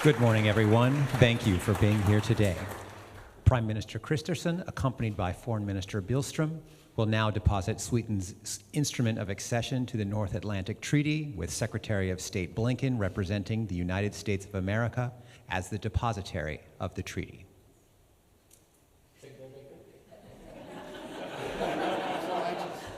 Good morning, everyone. Thank you for being here today. Prime Minister Kristersson, accompanied by Foreign Minister Billström, will now deposit Sweden's instrument of accession to the North Atlantic Treaty, with Secretary of State Blinken representing the United States of America as the depositary of the treaty.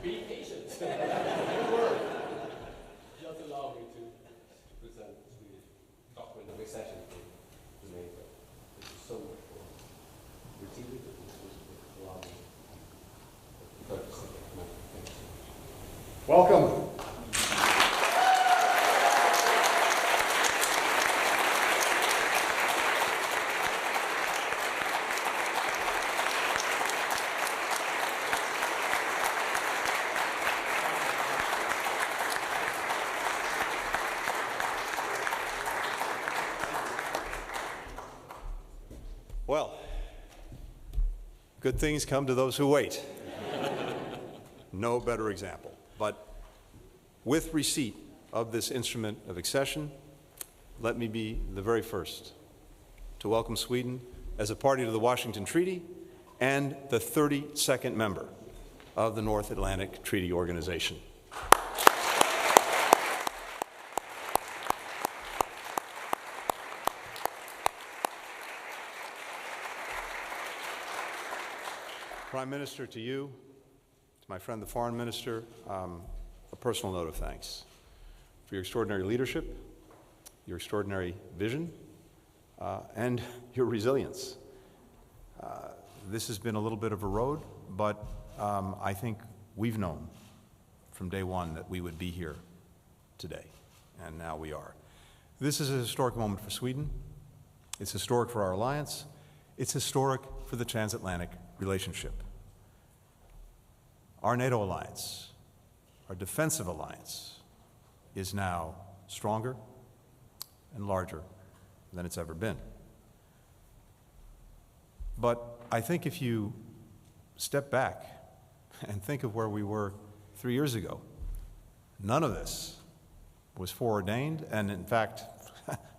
Be patient. Just allow me to present the Swedish document of accession to NATO. Thank you so much for receiving it. Allow me 30 seconds. Thank you so much. Welcome. Well, good things come to those who wait. No better example. But with receipt of this instrument of accession, let me be the very first to welcome Sweden as a party to the Washington Treaty and the 32nd member of the North Atlantic Treaty Organization. Prime Minister, to you, to my friend the Foreign Minister, a personal note of thanks for your extraordinary leadership, your extraordinary vision, and your resilience. This has been a little bit of a road, but I think we've known from day one that we would be here today, and now we are. This is a historic moment for Sweden. It's historic for our alliance. It's historic for the transatlantic relationship. Our NATO alliance, our defensive alliance, is now stronger and larger than it's ever been. But I think if you step back and think of where we were 3 years ago, none of this was foreordained, and in fact,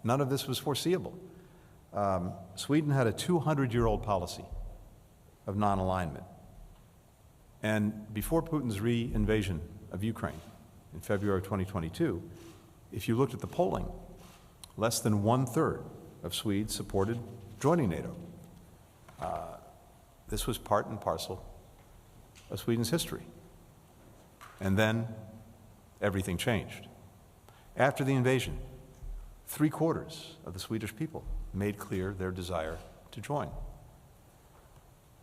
none of this was foreseeable. Sweden had a 200-year-old policy of non-alignment. And before Putin's re-invasion of Ukraine in February of 2022, if you looked at the polling, less than 1/3 of Swedes supported joining NATO. This was part and parcel of Sweden's history. And then everything changed. After the invasion, 3/4 of the Swedish people made clear their desire to join.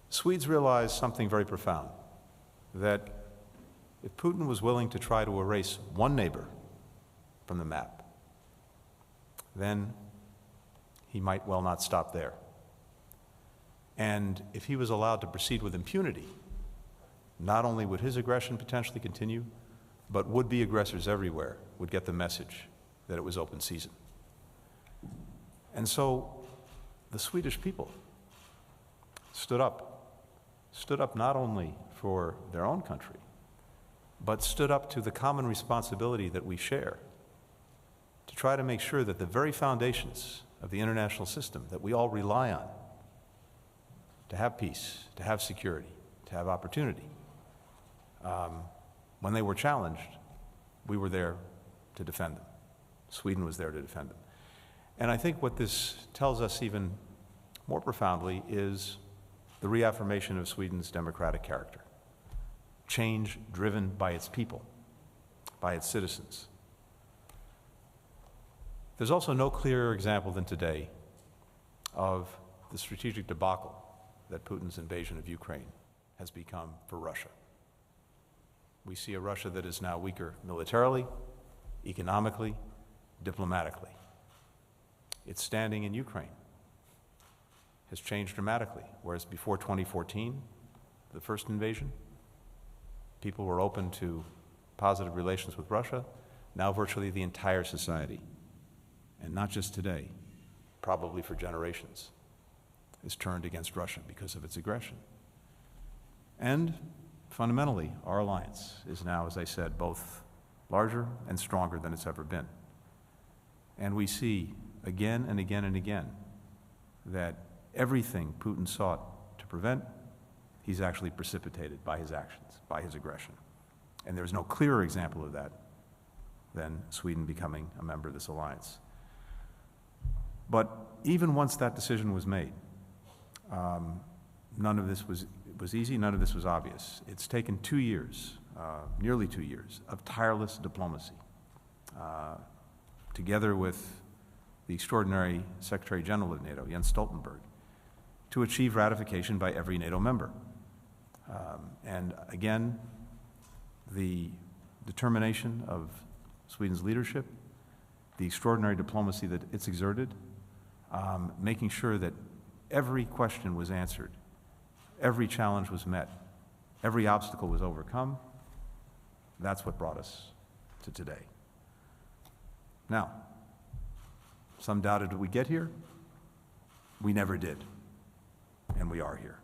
Swedes realized something very profound, that if Putin was willing to try to erase one neighbor from the map, then he might well not stop there. And if he was allowed to proceed with impunity, not only would his aggression potentially continue, but would-be aggressors everywhere would get the message that it was open season. And so the Swedish people stood up not only for their own country, but stood up to the common responsibility that we share to try to make sure that the very foundations of the international system that we all rely on to have peace, to have security, to have opportunity, when they were challenged, we were there to defend them. Sweden was there to defend them. And I think what this tells us even more profoundly is the reaffirmation of Sweden's democratic character. Change driven by its people, by its citizens. There's also no clearer example than today of the strategic debacle that Putin's invasion of Ukraine has become for Russia. We see a Russia that is now weaker militarily, economically, diplomatically. Its standing in Ukraine has changed dramatically, whereas before 2014, the first invasion, people were open to positive relations with Russia. Now virtually the entire society, and not just today, probably for generations, is turned against Russia because of its aggression. And fundamentally, our alliance is now, as I said, both larger and stronger than it's ever been. And we see again and again and again that everything Putin sought to prevent, he's actually precipitated by his actions, by his aggression. And there's no clearer example of that than Sweden becoming a member of this alliance. But even once that decision was made, none of this was easy, none of this was obvious. It's taken 2 years, nearly 2 years, of tireless diplomacy, together with the extraordinary Secretary General of NATO, Jens Stoltenberg, to achieve ratification by every NATO member. And again, the determination of Sweden's leadership, the extraordinary diplomacy that it's exerted, making sure that every question was answered, every challenge was met, every obstacle was overcome. That's what brought us to today. Now, some doubted did we get here? We never did, and we are here.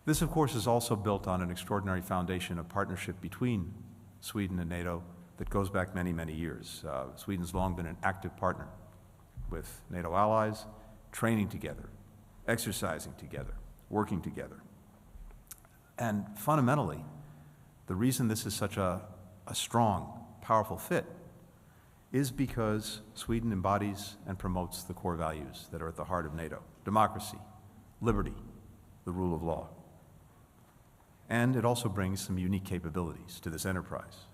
This, of course, is also built on an extraordinary foundation of partnership between Sweden and NATO that goes back many, many years. Sweden's long been an active partner with NATO allies, training together, exercising together, working together. And fundamentally, the reason this is such a strong, powerful fit is because Sweden embodies and promotes the core values that are at the heart of NATO: democracy, liberty, the rule of law. And it also brings some unique capabilities to this enterprise,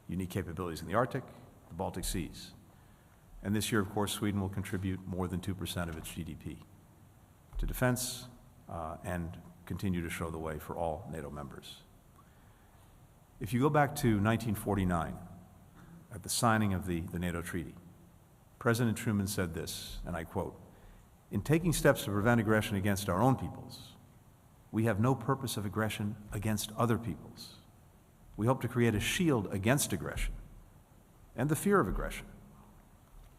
unique capabilities in the Arctic, the Baltic Seas. And this year, of course, Sweden will contribute more than 2% of its GDP to defense and continue to show the way for all NATO members. If you go back to 1949, at the signing of the NATO treaty, President Truman said this, and I quote, "In taking steps to prevent aggression against our own peoples, we have no purpose of aggression against other peoples. We hope to create a shield against aggression and the fear of aggression,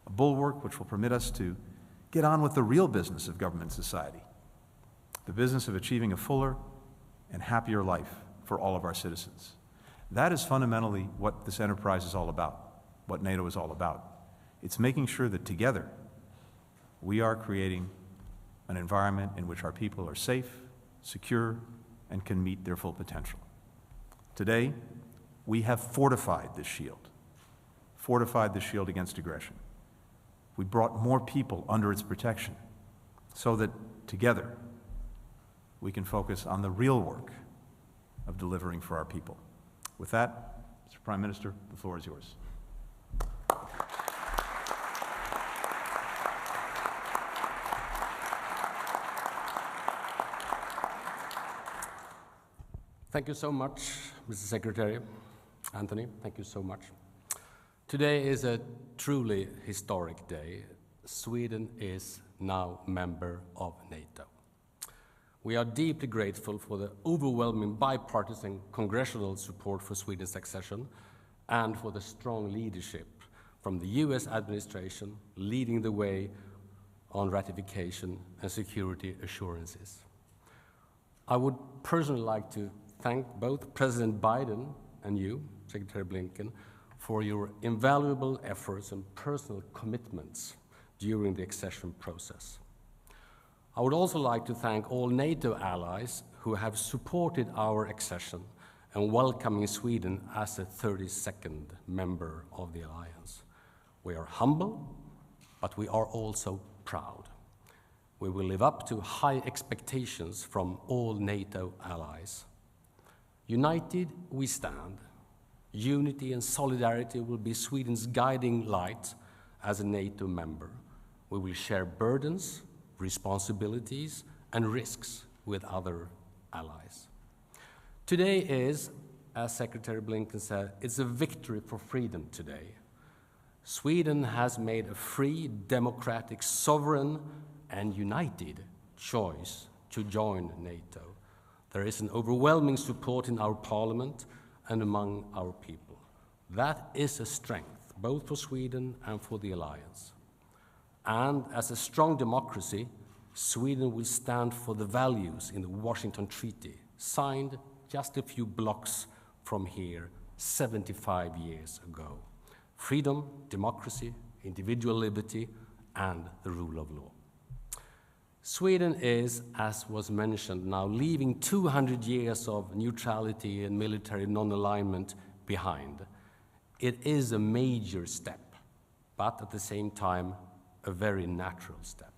a bulwark which will permit us to get on with the real business of government and society, the business of achieving a fuller and happier life for all of our citizens." That is fundamentally what this enterprise is all about, what NATO is all about. It's making sure that together we are creating an environment in which our people are safe, secure, and can meet their full potential. Today, we have fortified this shield against aggression. We brought more people under its protection so that together we can focus on the real work of delivering for our people. With that, Mr. Prime Minister, the floor is yours. Thank you so much, Mr. Secretary. Antony, thank you so much. Today is a truly historic day. Sweden is now member of NATO. We are deeply grateful for the overwhelming bipartisan congressional support for Sweden's accession and for the strong leadership from the US administration leading the way on ratification and security assurances. I would personally like to thank both President Biden and you, Secretary Blinken, for your invaluable efforts and personal commitments during the accession process. I would also like to thank all NATO allies who have supported our accession and welcoming Sweden as a 32nd member of the alliance. We are humble, but we are also proud. We will live up to high expectations from all NATO allies. United we stand. Unity and solidarity will be Sweden's guiding light as a NATO member. We will share burdens, responsibilities, and risks with other allies. Today is, as Secretary Blinken said, it's a victory for freedom today. Sweden has made a free, democratic, sovereign, and united choice to join NATO. There is an overwhelming support in our parliament and among our people. That is a strength, both for Sweden and for the alliance. And as a strong democracy, Sweden will stand for the values in the Washington Treaty, signed just a few blocks from here 75 years ago. Freedom, democracy, individual liberty, and the rule of law. Sweden is, as was mentioned now, leaving 200 years of neutrality and military non-alignment behind. It is a major step, but at the same time, a very natural step.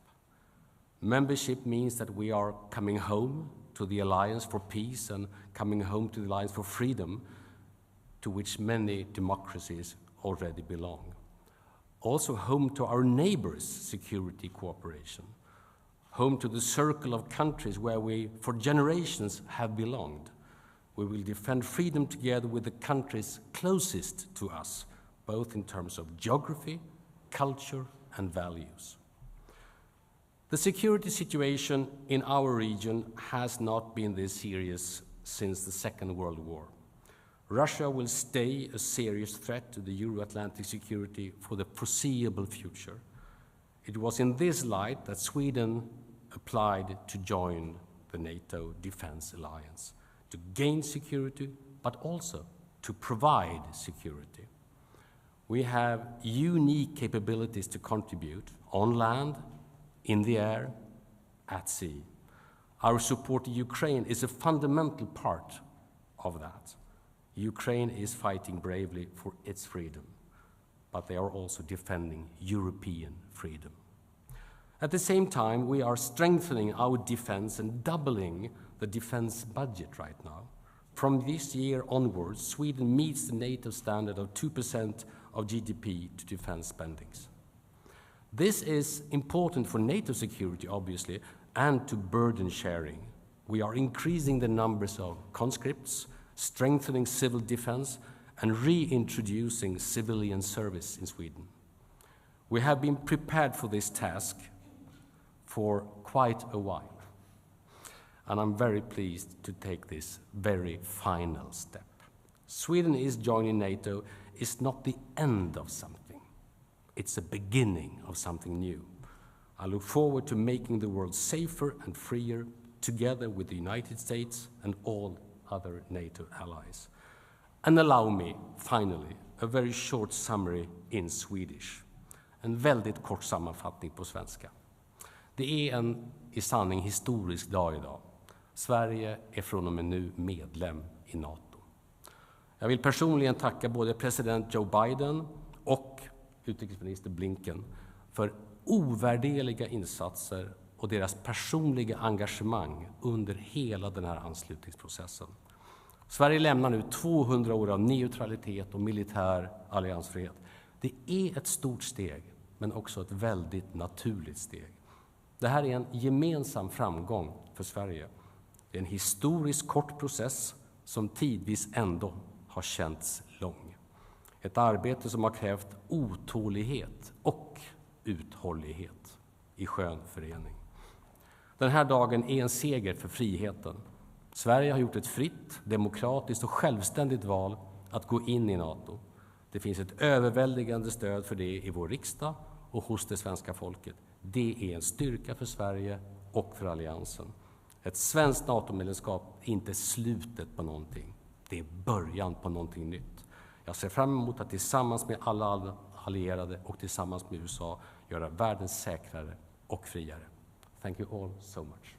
Membership means that we are coming home to the Alliance for Peace and coming home to the Alliance for Freedom, to which many democracies already belong. Also home to our neighbors' security cooperation, home to the circle of countries where we, for generations, have belonged. We will defend freedom together with the countries closest to us, both in terms of geography, culture, and values. The security situation in our region has not been this serious since the Second World War. Russia will stay a serious threat to the Euro-Atlantic security for the foreseeable future. It was in this light that Sweden applied to join the NATO Defense Alliance, to gain security, but also to provide security. We have unique capabilities to contribute on land, in the air, at sea. Our support to Ukraine is a fundamental part of that. Ukraine is fighting bravely for its freedom, but they are also defending European freedom. At the same time, we are strengthening our defense and doubling the defense budget right now. From this year onwards, Sweden meets the NATO standard of 2% of GDP to defense spendings. This is important for NATO security, obviously, and to burden sharing. We are increasing the numbers of conscripts, strengthening civil defense, and reintroducing civilian service in Sweden. We have been prepared for this task for quite a while, and I'm very pleased to take this very final step. Sweden is joining NATO is not the end of something. It's a beginning of something new. I look forward to making the world safer and freer together with the United States and all other NATO allies. And allow me, finally, a very short summary in Swedish. En väldigt kort sammanfattning på svenska. Det är en i sanning historisk dag idag. Sverige är från och med nu medlem i NATO. Jag vill personligen tacka både president Joe Biden och utrikesminister Blinken för ovärderliga insatser och deras personliga engagemang under hela den här anslutningsprocessen. Sverige lämnar nu 200 år av neutralitet och militär alliansfrihet. Det är ett stort steg, men också ett väldigt naturligt steg. Det här är en gemensam framgång för Sverige. Det är en historiskt kort process som tidvis ändå har känts lång. Ett arbete som har krävt otålighet och uthållighet i skön förening. Den här dagen är en seger för friheten. Sverige har gjort ett fritt, demokratiskt och självständigt val att gå in i NATO. Det finns ett överväldigande stöd för det i vår riksdag och hos det svenska folket. Det är en styrka för Sverige och för alliansen. Ett svenskt NATO-medlemskap är inte slutet på någonting. Det är början på någonting nytt. Jag ser fram emot att tillsammans med alla allierade och tillsammans med USA göra världen säkrare och friare. Thank you all so much.